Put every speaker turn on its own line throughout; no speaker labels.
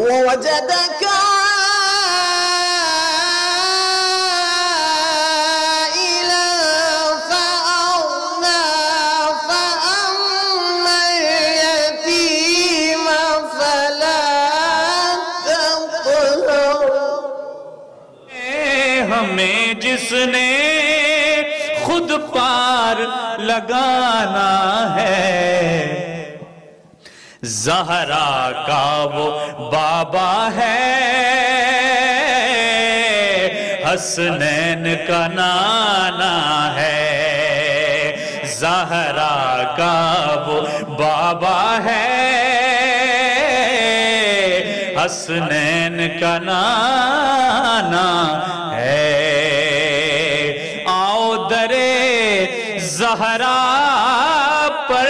ووجدك عائلا فأغنى فأما اليتيم فلا تقهر.
ہمیں جس نے خود پار لگانا ہے، زہرا کا وہ بابا ہے، حسنین کا نانا ہے. زہرا کا وہ بابا ہے، حسنین کا نانا ہے. آؤ درے زہرا پر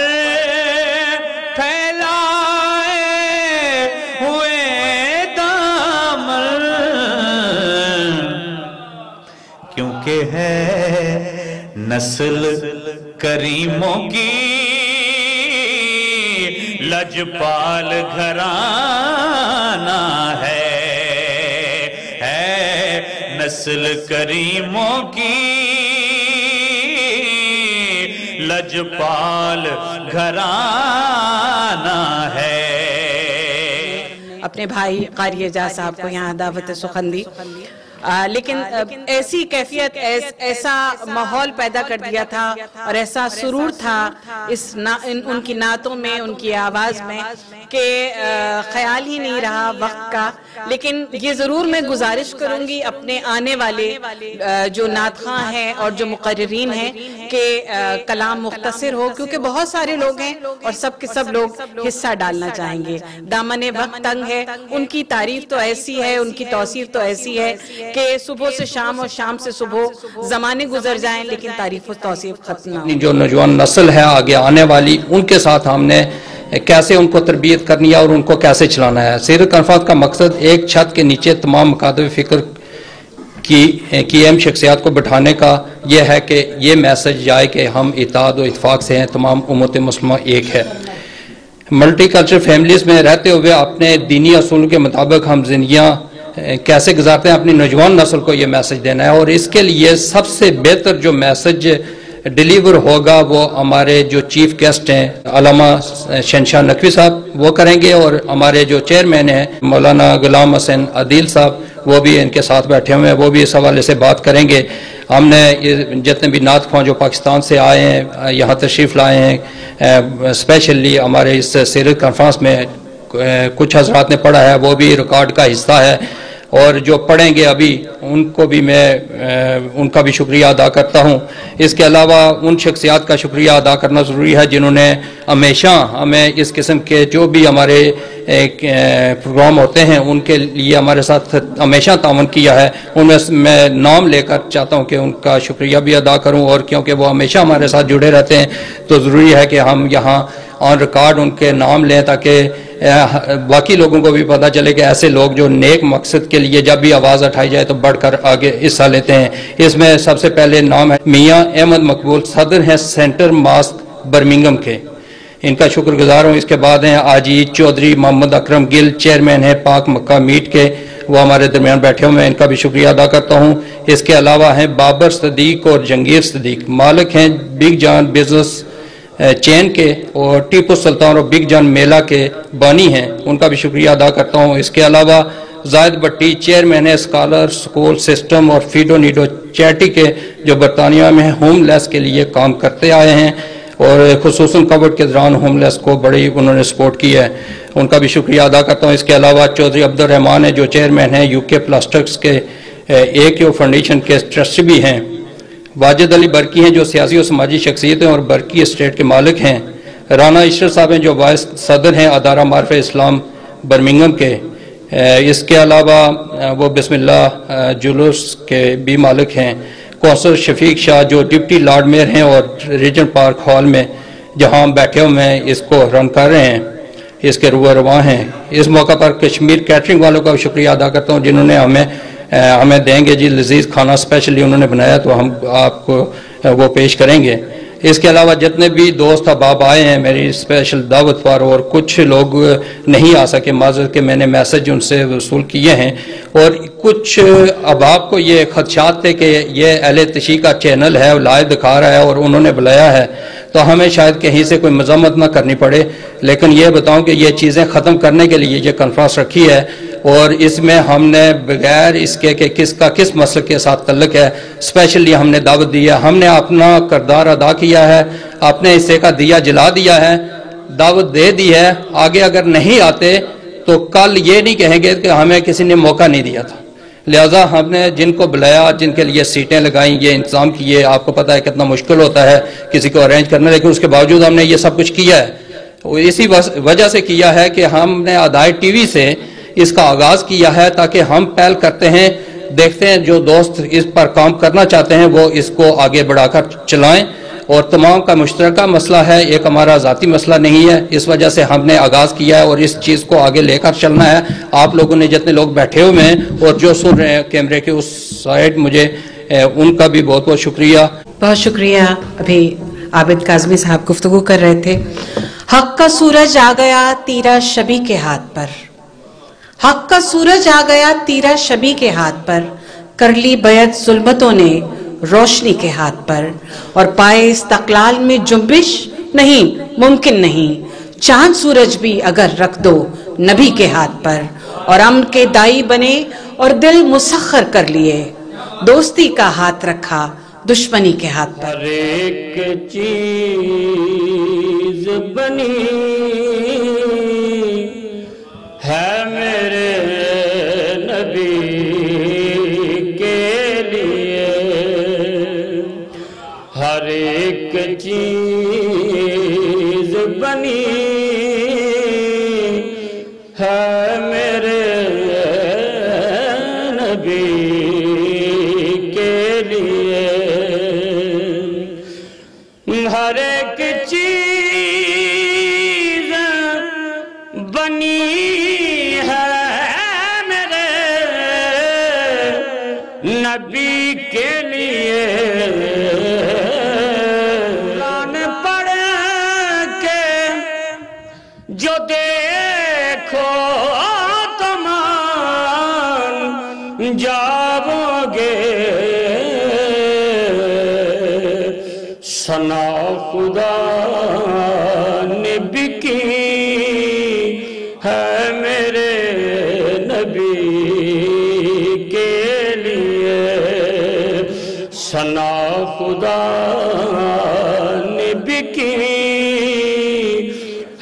ہے نسل کریموں کی لجپال گھرانہ ہے نسل کریموں کی لجپال گھرانہ ہے.
اپنے بھائی قاری اعجاز صاحب کو یہاں دعوت سخن دی، لیکن ایسی کیفیت، ایسا ماحول پیدا کر دیا تھا اور ایسا سرور تھا ان کی نعتوں میں، ان کی آواز میں، کہ خیال ہی نہیں رہا وقت کا. لیکن یہ ضرور میں گزارش کروں گی اپنے آنے والے جو نعت خواں ہیں اور جو مقررین ہیں کہ کلام مختصر ہو، کیونکہ بہت سارے لوگ ہیں اور سب کے سب لوگ حصہ ڈالنا چاہیں گے. دامن وقت تنگ ہے. ان کی تعریف تو ایسی ہے، ان کی توصیف تو ایسی ہے کہ صبح سے شام اور شام سے صبح زمانے گزر جائیں لیکن تعریف و توصیف ختم نہ ہو.
جو نوجوان نسل ہے آگے آنے والی، ان کے ساتھ ہم نے کیسے ان کو تربیت کرنی ہے اور ان کو کیسے چلانا ہے. سیرت کانفرنس کا مقصد ایک چھت کے نیچے تمام مکاتب فکر کی اہم شخصیات کو بٹھانے کا یہ ہے کہ یہ میسج جائے کہ ہم اتحاد و اتفاق سے ہیں، تمام امت مسلمہ ایک ہے. ملٹی کلچر فیملیز میں رہتے ہوئے اپنے دینی اصول کے مطابق ہم زندگیاں کیسے گزارتے ہیں، اپنی نوجوان نسل کو یہ میسج دینا ہے. اور اس کے لیے سب سے بہتر جو میسج ڈیلیور ہوگا وہ ہمارے جو چیف گیسٹ ہیں علامہ شہنشاہ نقوی صاحب وہ کریں گے، اور ہمارے جو چیئرمین ہیں مولانا غلام حسین عدیل صاحب وہ بھی ان کے ساتھ بیٹھے ہوئے ہیں، وہ بھی اس حوالے سے بات کریں گے. ہم نے جتنے بھی نعت خواں جو پاکستان سے آئے ہیں یہاں تشریف لائے ہیں، اسپیشلی ہمارے اس سیرت کانفرنس میں کچھ حضرات نے پڑھا ہے، وہ بھی ریکارڈ کا حصہ ہے، اور جو پڑھیں گے ابھی ان کو بھی میں ان کا بھی شکریہ ادا کرتا ہوں. اس کے علاوہ ان شخصیات کا شکریہ ادا کرنا ضروری ہے جنہوں نے ہمیشہ ہمیں اس قسم کے جو بھی ہمارے پروگرام ہوتے ہیں ان کے لیے ہمارے ساتھ ہمیشہ تعاون کیا ہے. ان میں نام لے کر چاہتا ہوں کہ ان کا شکریہ بھی ادا کروں، اور کیونکہ وہ ہمیشہ ہمارے ساتھ جڑے رہتے ہیں تو ضروری ہے کہ ہم یہاں آن ریکارڈ ان کے نام لیں تاکہ باقی لوگوں کو بھی پتہ چلے کہ ایسے لوگ جو نیک مقصد کے لیے جب بھی آواز اٹھائی جائے تو بڑھ کر آگے حصہ لیتے ہیں. اس میں سب سے پہلے نام ہے میاں احمد مقبول، صدر ہیں سینٹر ماسک برمنگم کے، ان کا شکر گزار ہوں. اس کے بعد ہیں عاجز چودھری محمد اکرم گل، چیئرمین ہیں پاک مکہ میٹ کے، وہ ہمارے درمیان بیٹھے ہوئے ہیں، ان کا بھی شکریہ ادا کرتا ہوں. اس کے علاوہ ہیں بابر صدیق اور جنگیر صدیق، مالک ہیں بگ جان بزنس چین کے، اور ٹیپو سلطان اور بگ جان میلہ کے بانی ہیں، ان کا بھی شکریہ ادا کرتا ہوں. اس کے علاوہ زائد بٹی، چیئرمین ہے اسکالر سکول سسٹم اور فیڈو نیڈو چیریٹی کے، جو برطانیہ میں ہوم لیس کے لیے کام کرتے آئے ہیں اور خصوصاً کووڈ کے دوران ہوم لیس کو بڑی انہوں نے سپورٹ کی ہے، ان کا بھی شکریہ ادا کرتا ہوں. اس کے علاوہ چودھری عبد الرحمان ہیں جو چیئرمین ہیں یو کے پلاسٹکس کے AQ فاؤنڈیشن کے ٹرسٹی بھی ہیں. واجد علی برکی ہیں جو سیاسی و سماجی شخصیت ہیں اور برکی اسٹیٹ کے مالک ہیں. رانا عشرت صاحب ہیں جو وائس صدر ہیں ادارہ معارف اسلام برمنگم کے. اس کے علاوہ وہ بسم اللہ جولرس کے بھی مالک ہیں. کونسل شفیق شاہ جو ڈپٹی لارڈ میئر ہیں اور ریجن پارک ہال میں جہاں ہم بیٹھے ہوئے ہیں اس کو رن کر رہے ہیں، اس کے رواں ہیں. اس موقع پر کشمیر کیٹرنگ والوں کا شکریہ ادا کرتا ہوں جنہوں نے ہمیں دیں گے جی لذیذ کھانا اسپیشلی انہوں نے بنایا تو ہم آپ کو وہ پیش کریں گے. اس کے علاوہ جتنے بھی دوست احباب آئے ہیں میری اسپیشل دعوت پر، اور کچھ لوگ نہیں آ سکے معذرت کہ میں نے میسج ان سے وصول کیے ہیں، اور کچھ احباب کو یہ خدشات تھے کہ یہ اہل تشیع کا چینل ہے اور لائیو دکھا رہا ہے اور انہوں نے بلایا ہے تو ہمیں شاید کہیں سے کوئی مذمت نہ کرنی پڑے، لیکن یہ بتاؤں کہ یہ چیزیں ختم کرنے کے لیے یہ کانفرنس رکھی ہے، اور اس میں ہم نے بغیر اس کے کہ کس کا کس مسئلے کے ساتھ تعلق ہے اسپیشلی ہم نے دعوت دی ہے، ہم نے اپنا کردار ادا کیا ہے، اپنے حصے کا دیا جلا دیا ہے، دعوت دے دی ہے، آگے اگر نہیں آتے تو کل یہ نہیں کہیں گے کہ ہمیں کسی نے موقع نہیں دیا تھا، لہٰذا ہم نے جن کو بلایا، جن کے لیے سیٹیں لگائیں، یہ انتظام کیے، آپ کو پتہ ہے کتنا مشکل ہوتا ہے کسی کو ارینج کرنا، لیکن اس کے باوجود ہم نے یہ سب کچھ کیا ہے، اسی وجہ سے کیا ہے کہ ہم نے ادائے ٹی وی سے اس کا آغاز کیا ہے تاکہ ہم پہل کرتے ہیں، دیکھتے ہیں جو دوست اس پر کام کرنا چاہتے ہیں وہ اس کو آگے بڑھا کر چلائیں، اور تمام کا مشترکہ مسئلہ ہے، ایک ہمارا ذاتی مسئلہ نہیں ہے، اس وجہ سے ہم نے آغاز کیا ہے اور اس چیز کو آگے لے کر چلنا ہے۔ آپ لوگوں نے جتنے لوگ بیٹھے ہوئے ہیں اور جو سن رہے ہیں کیمرے کے اس سائڈ، مجھے ان کا بھی بہت بہت شکریہ۔
بہت شکریہ۔ ابھی عابد کاظمی صاحب گفتگو کر رہے تھے، حق کا سورج آ گیا تیرا شبی کے ہاتھ پر، حق کا سورج آ گیا تیرا شبی کے ہاتھ پر، کر لی بیعت ظلمتوں نے روشنی کے ہاتھ پر، اور پائے استقلال میں جنبش نہیں ممکن نہیں، چاند سورج بھی اگر رکھ دو نبی کے ہاتھ پر، اور امن کے دائی بنے اور دل مسخر کر لیے، دوستی کا ہاتھ رکھا دشمنی کے ہاتھ پر۔
ہر ایک چیز بنی ہے میرے نبی کے لیے، ہر ایک چیز بنی ہے میرے نبی کے لیے، ہر ایک چیز بنی نبی کے لیے، قرآن پڑھ کے جو دیکھو تم جاؤ گے، ثنا خدا نے بھی کی ہے میرے نبی کے لیے، ثنا خدا نے بھی کی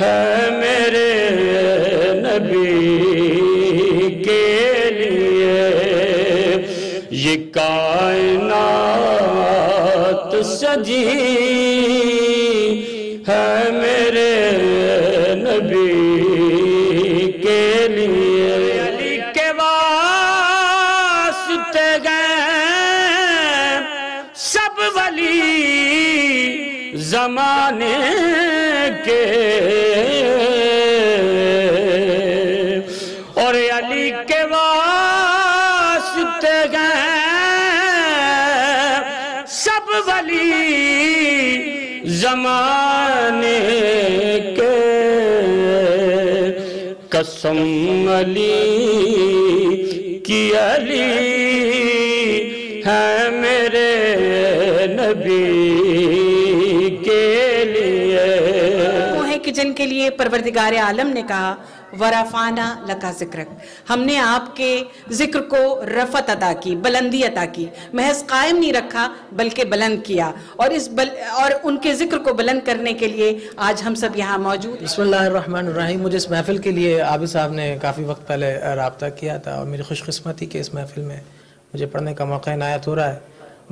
ہے میرے نبی کے لیے، یہ کائنات سجی ہے میرے نبی کے لیے، علی کے واسطے گئے سب ولی زمانے کے، اور علی کے واسطے گئے سب ولی زمانے کے، قسم علی کی علی ہے میرے نبی کے لیے،
وہ ہیں کہ جن کے لیے پروردگار عالم نے کہا ورفعنا لک ذکرک، ہم نے آپ کے ذکر کو رفعت عطا کی، بلندی عطا کی، محض قائم نہیں رکھا بلکہ بلند کیا، اور اور ان کے ذکر کو بلند کرنے کے لیے آج ہم سب یہاں موجود ہیں۔
بسم اللہ الرحمن الرحیم۔ مجھے اس محفل کے لیے عابد صاحب نے کافی وقت پہلے رابطہ کیا تھا، اور میری خوش قسمتی کہ اس محفل میں مجھے پڑھنے کا موقع عنایت ہو رہا ہے۔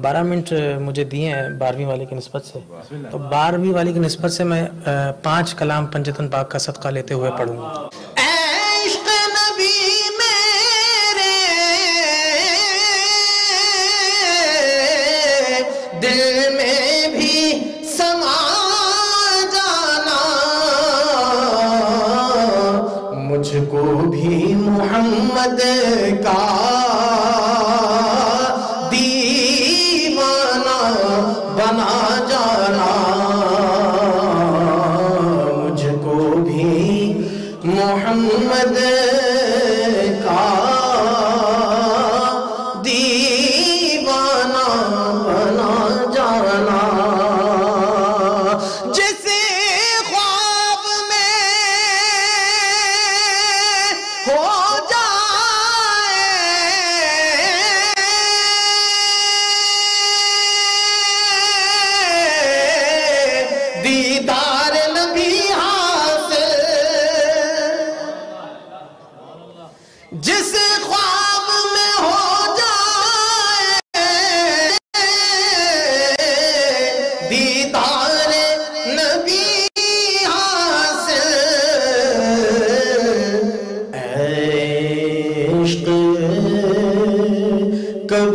12 منٹ مجھے دیے ہیں 12ویں والے کی نسبت سے، تو 12ویں والے کی نسبت سے میں 5 کلام پنجتن پاک کا صدقہ لیتے ہوئے پڑھوں گا۔
عشق نبی میرے دل میں بھی سما جانا، مجھ کو بھی محمد کا دیوانہ بنا جانا،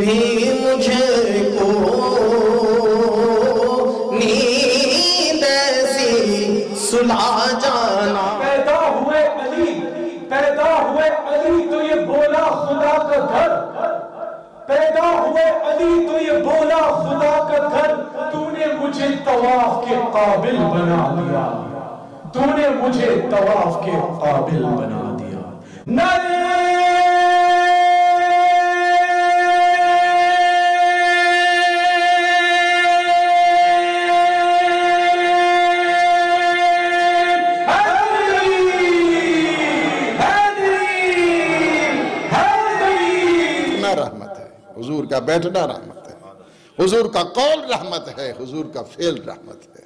بھی مجھے کو نیند ایسی سلا جانا.
پیدا ہوئے علی تو یہ بولا خدا کا گھر، پیدا ہوئے علی تو یہ بولا خدا کا گھر. تو نے مجھے طواف کے قابل بنا دیا، تو نے مجھے طواف کے قابل بنا دیا.
رحمت ہے حضور کا بیٹھنا، رحمت ہے حضور کا قول، رحمت ہے حضور کا فعل، رحمت ہے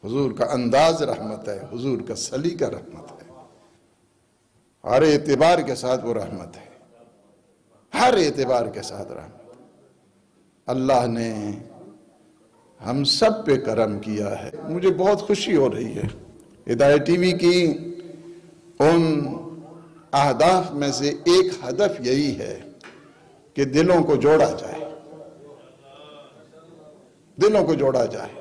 حضور کا انداز، رحمت ہے حضور کا سلیقہ، رحمت ہے. ہر اعتبار کے ساتھ وہ رحمت ہے، ہر اعتبار کے ساتھ رحمت. اللہ نے ہم سب پہ کرم کیا ہے. مجھے بہت خوشی ہو رہی ہے. ہدایت ٹی وی کی ان اہداف میں سے ایک ہدف یہی ہے کہ دلوں کو جوڑا جائے، دلوں کو جوڑا جائے.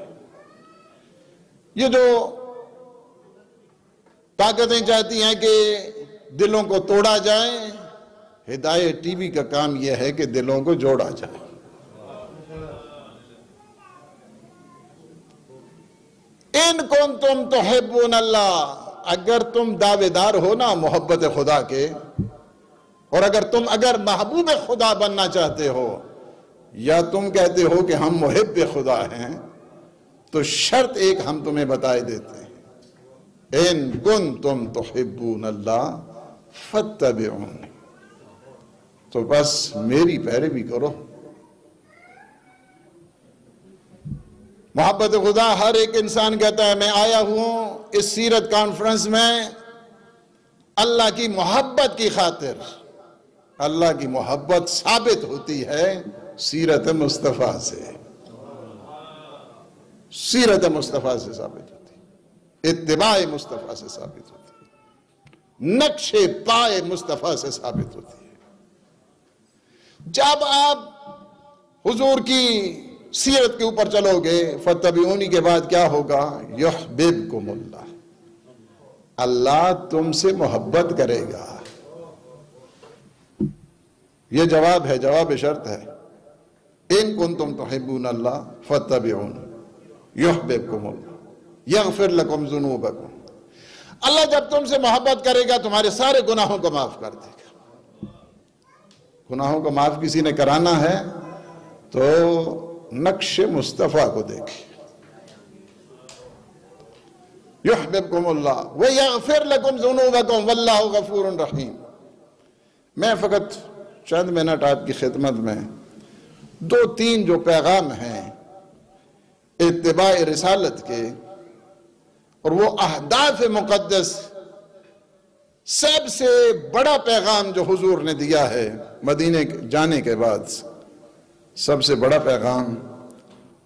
یہ جو طاقتیں چاہتی ہیں کہ دلوں کو توڑا جائے، ہدایت ٹی وی کا کام یہ ہے کہ دلوں کو جوڑا جائے. ان کنتم تحبون اللہ، اگر تم دعوے دار ہو نا محبت خدا کے، اور اگر محبوب خدا بننا چاہتے ہو، یا تم کہتے ہو کہ ہم محب خدا ہیں، تو شرط ایک ہم تمہیں بتائے دیتے ہیں. ان کنتم تحبون اللہ فاتبعونی، تو بس میری پیروی کرو. محبت خدا ہر ایک انسان کہتا ہے میں آیا ہوں اس سیرت کانفرنس میں اللہ کی محبت کی خاطر. اللہ کی محبت ثابت ہوتی ہے سیرت مصطفیٰ سے، سیرت مصطفیٰ سے ثابت ہوتی ہے، اتباع مصطفیٰ سے ثابت ہوتی ہے، نقش پائے مصطفیٰ سے ثابت ہوتی ہے. جب آپ حضور کی سیرت کے اوپر چلو گے، فاتبعونی کے بعد کیا ہوگا؟ یحببکم اللہ، اللہ تم سے محبت کرے گا. یہ جواب ہے، جواب شرط ہے. ان کنتم تحبون اللہ فاتبعونی یحببکم اللہ یغفر لکم ذنوبکم. اللہ جب تم سے محبت کرے گا تمہارے سارے گناہوں کو معاف کر دے گا. گناہوں کو معاف کسی نے کرانا ہے تو نقش مصطفیٰ کو دیکھے. یحببکم اللہ ویغفر لکم ذنوبکم واللہ غفور رحیم. میں فقط چند منٹ آپ کی خدمت میں دو تین جو پیغام ہیں اتباع رسالت کے، اور وہ اہداف مقدس، سب سے بڑا پیغام جو حضور نے دیا ہے مدینے جانے کے بعد، سب سے بڑا پیغام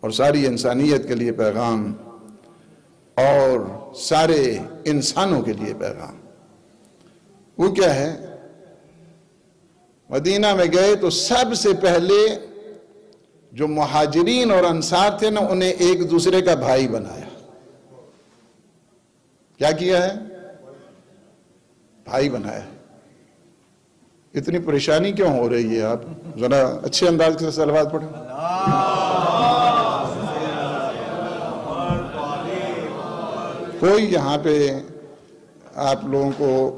اور ساری انسانیت کے لیے پیغام اور سارے انسانوں کے لیے پیغام، وہ کیا ہے؟ مدینہ میں گئے تو سب سے پہلے جو مہاجرین اور انصار تھے نا، انہیں ایک دوسرے کا بھائی بنایا. کیا کیا ہے؟ بھائی بنایا. اتنی پریشانی کیوں ہو رہی ہے؟ آپ ذرا اچھے انداز کے ساتھ صلوات پڑھیں. کوئی یہاں پہ آپ لوگوں کو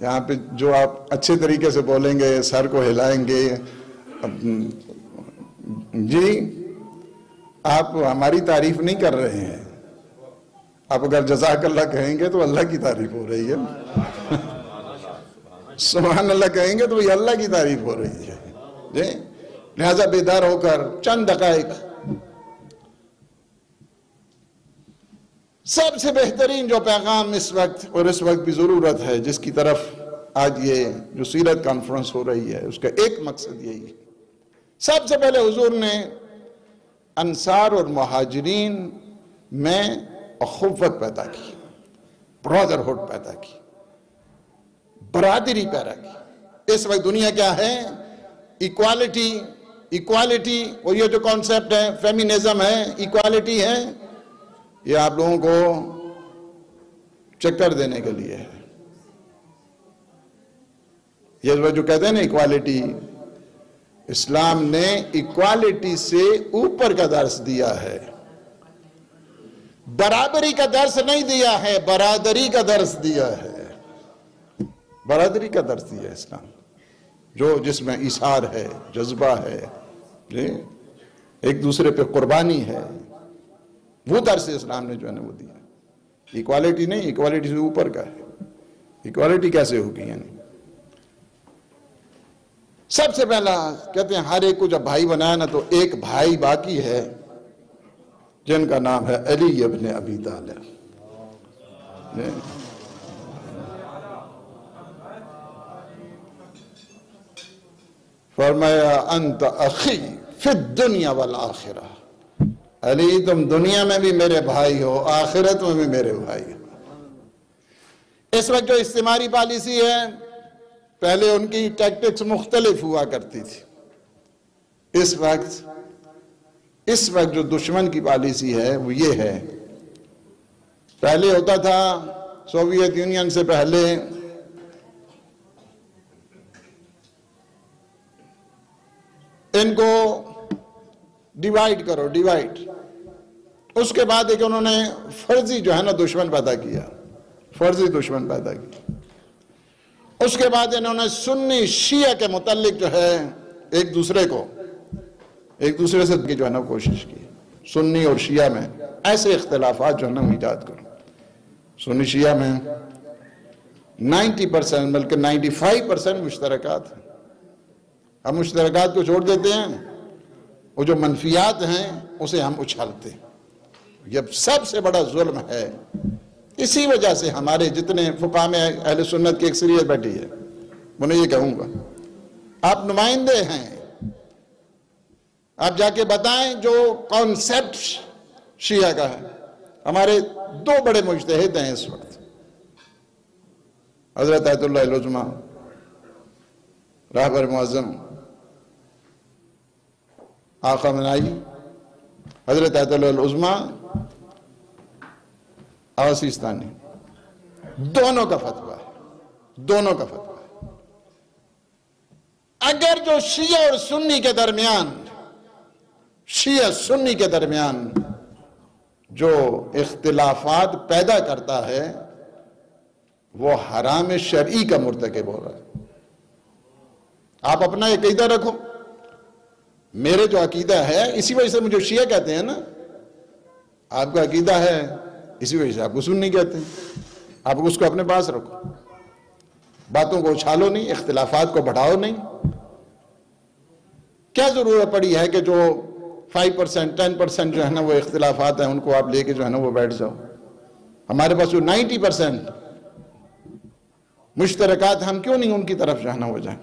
یہاں پہ جو آپ اچھے طریقے سے بولیں گے، سر کو ہلائیں گے، جی آپ ہماری تعریف نہیں کر رہے ہیں. آپ اگر جزاک اللہ کہیں گے تو اللہ کی تعریف ہو رہی ہے، سبحان اللہ کہیں گے تو یہ اللہ کی تعریف ہو رہی ہے. جی لہذا بیدار ہو کر چند دقائق سب سے بہترین جو پیغام اس وقت اور اس وقت بھی ضرورت ہے، جس کی طرف آج یہ جو سیرت کانفرنس ہو رہی ہے، اس کا ایک مقصد یہی ہے. سب سے پہلے حضور نے انصار اور مہاجرین میں اخوت پیدا کی، برادرہڈ پیدا کی، برادری پیدا کی. اس وقت دنیا کیا ہے؟ ایکوالٹی اور یہ جو کانسیپٹ ہے فیمینزم ہے, ایکوالٹی ہے, یہ آپ لوگوں کو چکر دینے کے لیے ہے. یہ جو کہتے ہیں نا ایکوالٹی, اسلام نے ایکوالٹی سے اوپر کا درس دیا ہے, برابری کا درس نہیں دیا ہے, برادری کا درس دیا ہے. برادری کا درس دیا ہے اسلام, جو جس میں ایثار ہے, جذبہ ہے, ایک دوسرے پہ قربانی ہے, وہ درس اسلام نے جو ہے نا وہ دیا. ایکوالٹی نہیں, ایکوالٹی سے اوپر کا ہے. ایکوالٹی کیسے ہوگی؟ یعنی سب سے پہلا کہتے ہیں ہر ایک کو جب بھائی بنایا نا تو ایک بھائی باقی ہے جن کا نام ہے علی ابن ابی طالب. فرمایا انت اخی فی الدنیا والآخرہ, علی تم دنیا میں بھی میرے بھائی ہو, آخرت میں بھی میرے بھائی ہو. اس وقت جو استعماری پالیسی ہے, پہلے ان کی ٹیکٹکس مختلف ہوا کرتی تھی. اس وقت جو دشمن کی پالیسی ہے وہ یہ ہے, پہلے ہوتا تھا سوویت یونین سے پہلے ان کو ڈیوائیڈ کرو, ڈیوائیڈ. اس کے بعد ایک انہوں نے فرضی جو ہے نا دشمن پیدا کیا, فرضی دشمن پیدا کیا. اس کے بعد انہوں نے سنی شیعہ کے متعلق جو ہے ایک دوسرے سے جو ہے نا کوشش کی. سنی اور شیعہ میں ایسے اختلافات جو ہے نا ایجاد کرو. سنی شیعہ میں 90% بلکہ 95% مشترکات ہیں. ہم مشترکات کو چھوڑ دیتے ہیں, وہ جو منفیات ہیں اسے ہم اچھالتے ہیں. یہ سب سے بڑا ظلم ہے. اسی وجہ سے ہمارے جتنے فقہاء میں اہل سنت کی اکثریت بیٹھی ہے, انہیں یہ کہوں گا آپ نمائندے ہیں, آپ جا کے بتائیں جو کانسیپٹ شیعہ کا ہے. ہمارے دو بڑے مجتہد ہیں اس وقت, حضرت آیت اللہ العظمی راہبر معظم آقا منائی, حضرت آیت اللہ العظمی آغا سیستانی, دونوں کا فتویٰ ہے, دونوں کا فتویٰ ہے. اگر جو شیعہ اور سنی کے درمیان, شیعہ سنی کے درمیان جو اختلافات پیدا کرتا ہے وہ حرام شرعی کا مرتکب ہو رہا ہے. آپ اپنا عقیدہ رکھو, میرے جو عقیدہ ہے اسی وجہ سے مجھے شیعہ کہتے ہیں نا, آپ کا عقیدہ ہے اسی وجہ سے آپ کو سنی کہتے ہیں. آپ اس کو اپنے پاس رکھو, باتوں کو اچھالو نہیں, اختلافات کو بڑھاؤ نہیں. کیا ضرورت پڑی ہے کہ جو 5% 10% جو ہے نا وہ اختلافات ہیں ان کو آپ لے کے جو ہے نا وہ بیٹھ جاؤ. ہمارے پاس جو 90% مشترکات, ہم کیوں نہیں ان کی طرف جو ہے نا وہ جائیں.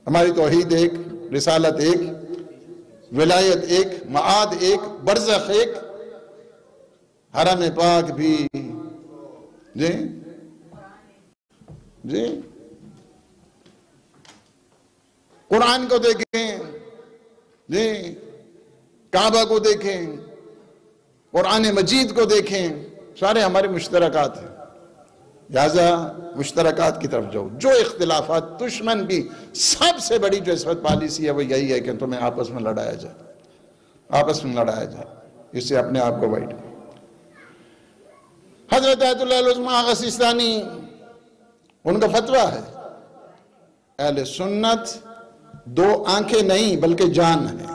ہماری توحید ایک, رسالت ایک, ولایت ایک, معاد ایک, برزخ ایک, حرم پاک بھی. جی قرآن کو دیکھیں, جی کعبہ کو دیکھیں, قرآن مجید کو دیکھیں, سارے ہمارے مشترکات ہیں. لہذا مشترکات کی طرف جاؤ. جو اختلافات, دشمن کی سب سے بڑی جو اس وقت پالیسی ہے وہ یہی ہے کہ تمہیں آپس میں لڑایا جائے, آپس میں لڑایا جائے. اس سے اپنے آپ کو وائٹ. حضرت آیت اللہ العظمی آغا سیستانی, ان کا فتویٰ ہے اہل سنت دو آنکھیں نہیں بلکہ جان ہے.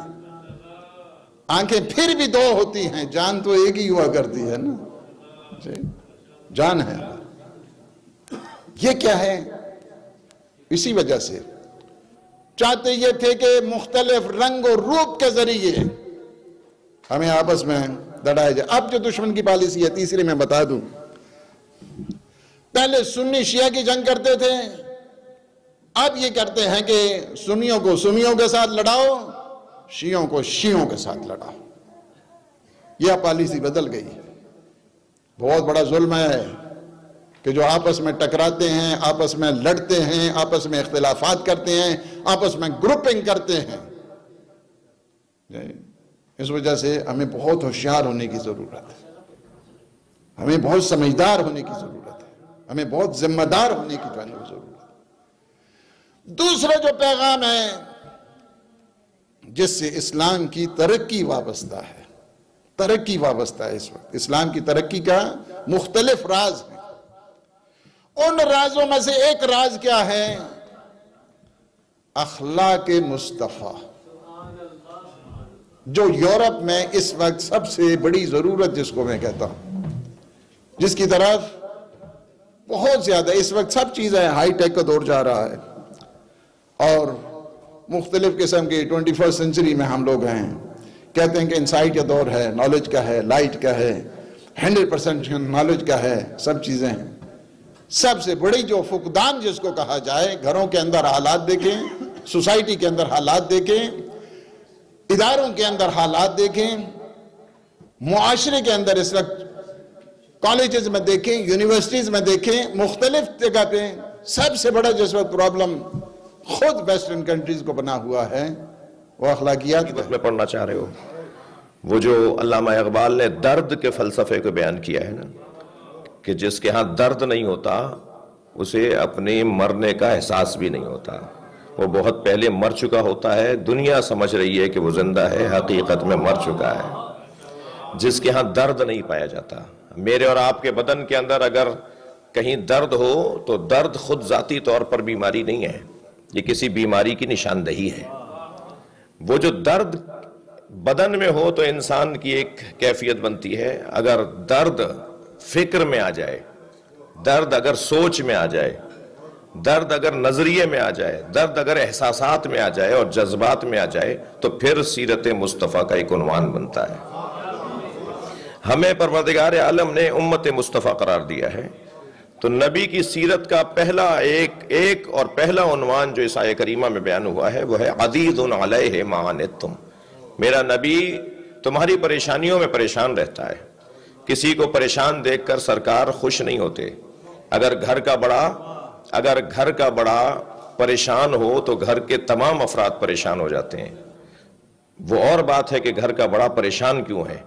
آنکھیں پھر بھی دو ہوتی ہیں, جان تو ایک ہی ہوا کرتی ہے نا. جان ہے. یہ کیا ہے؟ اسی وجہ سے چاہتے یہ تھے کہ مختلف رنگ و روپ کے ذریعے ہمیں آپس میں لڑایا جائے. اب جو دشمن کی پالیسی ہے, تیسری میں بتا دوں, پہلے سنی شیعہ کی جنگ کرتے تھے, اب یہ کرتے ہیں کہ سنیوں کو سنیوں کے ساتھ لڑاؤ, شیعوں کو شیعوں کے ساتھ لڑاؤ. یہ پالیسی بدل گئی. بہت بڑا ظلم ہے. کہ جو آپس میں ٹکراتے ہیں، آپس میں لڑتے ہیں، آپس میں اختلافات کرتے ہیں، آپس میں گروپنگ کرتے ہیں. اس وجہ سے ہمیں بہت ہوشیار ہونے کی ضرورت ہے، ہمیں بہت سمجھدار ہونے کی ضرورت ہے، ہمیں بہت ذمہ دار ہونے کی ضرورت ہے. دوسرا جو پیغام ہے جس سے اسلام کی ترقی وابستہ ہے، ترقی وابستہ ہے اس وقت، اسلام کی ترقی کا مختلف راز ہیں. ان رازوں میں سے ایک راز کیا ہے؟ اخلاق مصطفیٰ، جو یورپ میں اس وقت سب سے بڑی ضرورت جس کو میں کہتا ہوں، جس کی طرف بہت زیادہ اس وقت سب چیزیں ہائی ٹیک کا دور جا رہا ہے، اور مختلف قسم کی 21 سنچری میں ہم لوگ ہیں. کہتے ہیں کہ انسائٹ کا دور ہے، نالج کا ہے، لائٹ کا ہے، 100% نالج کا ہے، سب چیزیں ہیں. سب سے بڑی جو فقدان جس کو کہا جائے، گھروں کے اندر حالات دیکھیں، سوسائٹی کے اندر حالات دیکھیں، اداروں کے اندر حالات دیکھیں، معاشرے کے اندر اس وقت کالجز میں دیکھیں، یونیورسٹیز میں دیکھیں، مختلف جگہ پہ سب سے بڑا جس وقت پرابلم خود ویسٹرن کنٹریز کو بنا ہوا ہے وہ اخلاقیات
میں پڑھنا چاہ رہے ہو. وہ جو علامہ اقبال نے درد کے فلسفے کو بیان کیا ہے نا، کہ جس کے ہاں درد نہیں ہوتا اسے اپنے مرنے کا احساس بھی نہیں ہوتا. وہ بہت پہلے مر چکا ہوتا ہے، دنیا سمجھ رہی ہے کہ وہ زندہ ہے، حقیقت میں مر چکا ہے. جس کے ہاں درد نہیں پایا جاتا. میرے اور آپ کے بدن کے اندر اگر کہیں درد ہو تو درد خود ذاتی طور پر بیماری نہیں ہے، یہ کسی بیماری کی نشاندہی ہے. وہ جو درد بدن میں ہو تو انسان کی ایک کیفیت بنتی ہے. اگر درد فکر میں آ جائے، درد اگر سوچ میں آ جائے، درد اگر نظریے میں آ جائے، درد اگر احساسات میں آ جائے اور جذبات میں آ جائے تو پھر سیرت مصطفیٰ کا ایک عنوان بنتا ہے. ہمیں پروردگار عالم نے امت مصطفیٰ قرار دیا ہے، تو نبی کی سیرت کا پہلا ایک اور پہلا عنوان جو اس آیہ کریمہ میں بیان ہوا ہے وہ ہے عزیز علیہ ما عنتم. میرا نبی تمہاری پریشانیوں میں پریشان رہتا ہے. کسی کو پریشان دیکھ کر سرکار خوش نہیں ہوتے. اگر گھر کا بڑا پریشان ہو تو گھر کے تمام افراد پریشان ہو جاتے ہیں. وہ اور بات ہے کہ گھر کا بڑا پریشان کیوں ہے.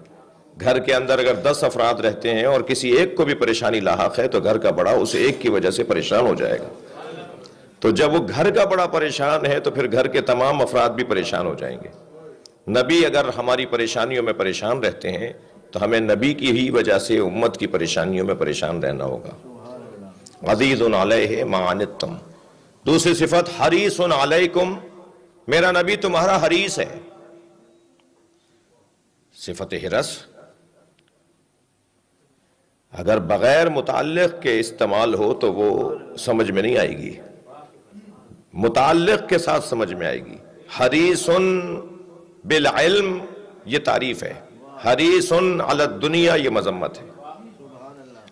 گھر کے اندر اگر 10 افراد رہتے ہیں اور کسی ایک کو بھی پریشانی لاحق ہے تو گھر کا بڑا اسے ایک کی وجہ سے پریشان ہو جائے گا. تو جب وہ گھر کا بڑا پریشان ہے تو پھر گھر کے تمام افراد بھی پریشان ہو جائیں گے. نبی اگر ہماری پریشانیوں میں پریشان رہتے ہیں تو ہمیں نبی کی ہی وجہ سے امت کی پریشانیوں میں پریشان رہنا ہوگا. عزیز علیہ ما عنتم. دوسری صفت حریص علیکم، میرا نبی تمہارا حریص ہے. صفت حرص اگر بغیر متعلق کے استعمال ہو تو وہ سمجھ میں نہیں آئے گی، متعلق کے ساتھ سمجھ میں آئے گی. حریص بالعلم یہ تعریف ہے، حریص علی الدنیا یہ مذمت ہے.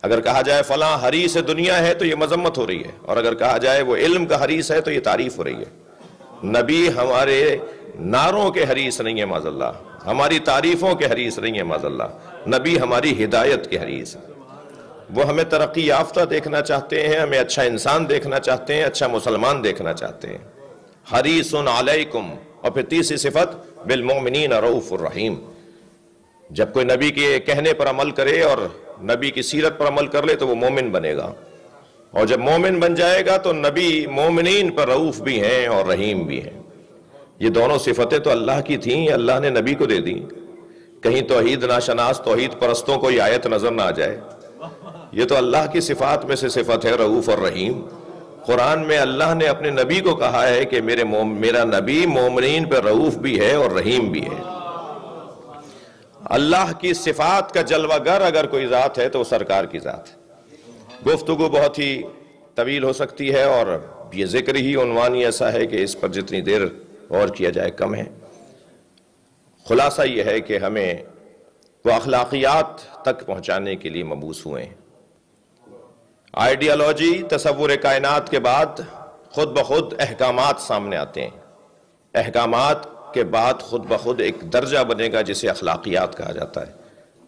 اگر کہا جائے فلاں حریص دنیا ہے تو یہ مذمت ہو رہی ہے، اور اگر کہا جائے وہ علم کا حریص ہے تو یہ تعریف ہو رہی ہے. نبی ہمارے نعروں کے حریص نہیں ہے معاذ اللہ، ہماری تعریفوں کے حریص نہیں ہے معاذ اللہ. نبی ہماری ہدایت کے حریص ہے. وہ ہمیں ترقی یافتہ دیکھنا چاہتے ہیں، ہمیں اچھا انسان دیکھنا چاہتے ہیں، اچھا مسلمان دیکھنا چاہتے ہیں. حریص علیکم. اور پھر تیسری صفت بالمؤمنین رؤوف الرحیم. جب کوئی نبی کے کہنے پر عمل کرے اور نبی کی سیرت پر عمل کر لے تو وہ مومن بنے گا، اور جب مومن بن جائے گا تو نبی مومنین پر رؤوف بھی ہیں اور رحیم بھی ہیں. یہ دونوں صفتیں تو اللہ کی تھیں، اللہ نے نبی کو دے دی. کہیں توحید ناشناس توحید پرستوں کو یہ آیت نظر نہ آ جائے. یہ تو اللہ کی صفات میں سے صفت ہے رؤوف اور رحیم. قرآن میں اللہ نے اپنے نبی کو کہا ہے کہ میرا نبی مومنین پر رؤوف بھی ہے اور رحیم بھی ہے. اللہ کی صفات کا جلوہ گر اگر کوئی ذات ہے تو وہ سرکار کی ذات ہے. گفتگو بہت ہی طویل ہو سکتی ہے اور یہ ذکر ہی عنوان ہی ایسا ہے کہ اس پر جتنی دیر اور کیا جائے کم ہے. خلاصہ یہ ہے کہ ہمیں وہ اخلاقیات تک پہنچانے کے لیے مبعوث ہوئے ہیں. آئیڈیالوجی تصور کائنات کے بعد خود بخود احکامات سامنے آتے ہیں. احکامات کے بعد خود بخود ایک درجہ بنے گا جسے اخلاقیات کہا جاتا ہے.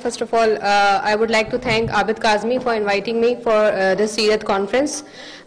First of all, I would like to thank Abid Kazmi for inviting me for this Seerat conference.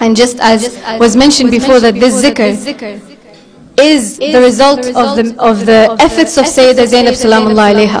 And just as was mentioned before, that this zikr is the result of the efforts of Sayyidah Zainab Salamullah Alaiha.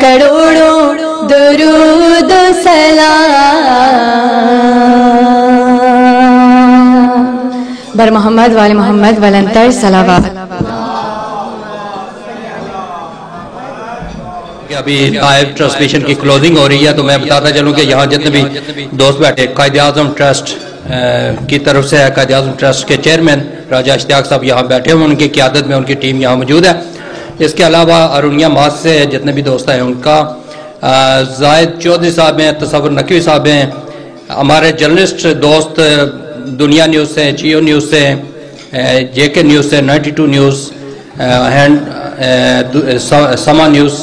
کروڑوں درود و سلام بر محمد وال محمد ولنتر صلوات.
ابھی live transmission کی closing ہو رہی ہے تو میں بتاتا چلوں کہ یہاں جتنے بھی دوست بیٹھے قائد اعظم ٹرسٹ کی طرف سے قائد اعظم ٹرسٹ کے چیئرمین راجہ اشتیاق صاحب یہاں بیٹھے ہوئے، ان کی قیادت میں ان کی ٹیم یہاں موجود ہے. اس کے علاوہ ارونیہ ماس سے جتنے بھی دوست ہیں ان کا، زاہد چودھری صاحب ہیں، تصور نقوی صاحب ہیں، ہمارے جرنلسٹ دوست دنیا نیوز سے، جیو نیوز سے، جے کے نیوز سے، 92 نیوز، سما نیوز،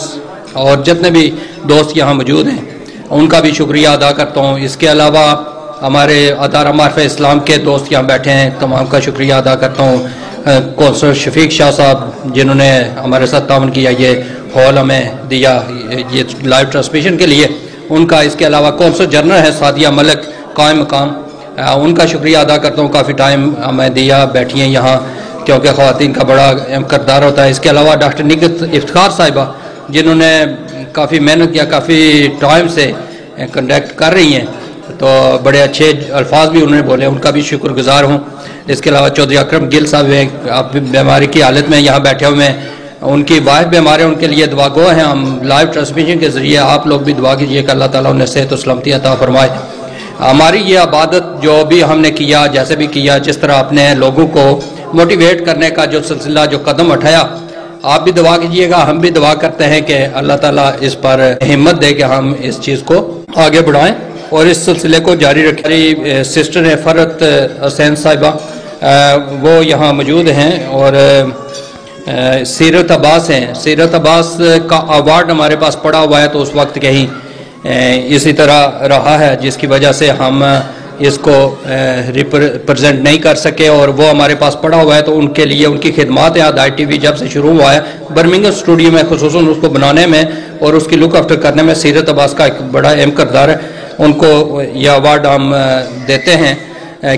اور جتنے بھی دوست یہاں موجود ہیں ان کا بھی شکریہ ادا کرتا ہوں. اس کے علاوہ ہمارے ادارہ معرفت اسلام کے دوست یہاں بیٹھے ہیں، تمام کا شکریہ ادا کرتا ہوں. کونسل شفیق شاہ صاحب جنہوں نے ہمارے ساتھ تعاون کیا، یہ ہال ہمیں دیا یہ لائیو ٹرانسمیشن کے لیے، ان کا. اس کے علاوہ کونسل جنرل ہے سعدیہ ملک قائم مقام، ان کا شکریہ ادا کرتا ہوں، کافی ٹائم ہمیں دیا، بیٹھی ہیں یہاں کیونکہ خواتین کا بڑا اہم کردار ہوتا ہے. اس کے علاوہ ڈاکٹر نگت افتخار صاحبہ جنہوں نے کافی محنت کیا، کافی ٹائم سے کنڈکٹ کر رہی ہیں، تو بڑے اچھے الفاظ بھی انہوں نے بولے، ان کا بھی شکر گزار ہوں. اس کے علاوہ چودھری اکرم گل صاحب ہیں، آپ بیماری کی حالت میں یہاں بیٹھے ہوئے ہیں، ان کی وائف بیمار ہیں، ان کے لیے دعا گو ہیں. ہم لائیو ٹرانسمیشن کے ذریعے آپ لوگ بھی دعا کیجیے کہ اللہ تعالیٰ انہیں صحت و سلامتی عطا فرمائے. ہماری یہ عبادت جو بھی ہم نے کیا، جیسے بھی کیا، جس طرح اپنے لوگوں کو موٹیویٹ کرنے کا جو سلسلہ، جو قدم اٹھایا، آپ بھی دعا کیجئے گا، ہم بھی دعا کرتے ہیں کہ اللہ تعالیٰ اس پر ہمت دے کہ ہم اس چیز کو آگے بڑھائیں اور اس سلسلے کو جاری رکھیں. میری سسٹر ہیں فرت حسین صاحبہ، وہ یہاں موجود ہیں، اور سیرت عباس ہیں. سیرت عباس کا ایوارڈ ہمارے پاس پڑا ہوا ہے، تو اس وقت کہیں اسی طرح رہا ہے جس کی وجہ سے ہم اس کو ریپرزینٹ نہیں کر سکے، اور وہ ہمارے پاس پڑا ہوا ہے. تو ان کے لیے ان کی خدمات ہیں. آئی ٹی وی جب سے شروع ہوا ہے برمنگھم اسٹوڈیو میں، خصوصاً اس کو بنانے میں اور اس کی لک آفٹر کرنے میں سیرت عباس کا ایک بڑا اہم کردار ہے. ان کو یہ ایوارڈ ہم دیتے ہیں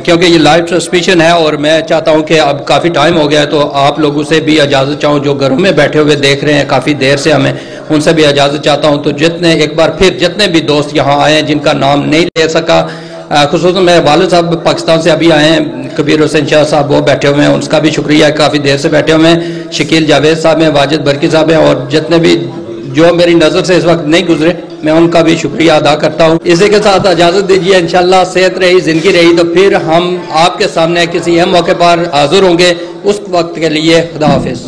کیونکہ یہ لائیو ٹرانسمیشن ہے، اور میں چاہتا ہوں کہ اب کافی ٹائم ہو گیا ہے، تو آپ لوگوں سے بھی اجازت چاہوں جو گھروں میں بیٹھے ہوئے دیکھ رہے ہیں کافی دیر سے ہمیں، ان سے بھی اجازت چاہتا ہوں. تو ایک بار پھر جتنے بھی دوست یہاں آئے ہیں جن کا نام نہیں لے سکا، خصوصاً میرے والد صاحب پاکستان سے ابھی آئے ہیں، کبیر حسین شاہ صاحب وہ بیٹھے ہوئے ہیں، ان کا بھی شکریہ ہے، کافی دیر سے بیٹھے ہوئے ہیں. شکیل جاوید صاحب ہیں، واجد برکی صاحب ہیں، اور جتنے بھی جو میری نظر سے اس وقت نہیں گزرے میں ان کا بھی شکریہ ادا کرتا ہوں. اسی کے ساتھ اجازت دیجیے، انشاءاللہ صحت رہی، زندگی رہی تو پھر ہم آپ کے سامنے کسی اہم موقع پر حاضر ہوں گے. اس وقت کے لیے خدا حافظ.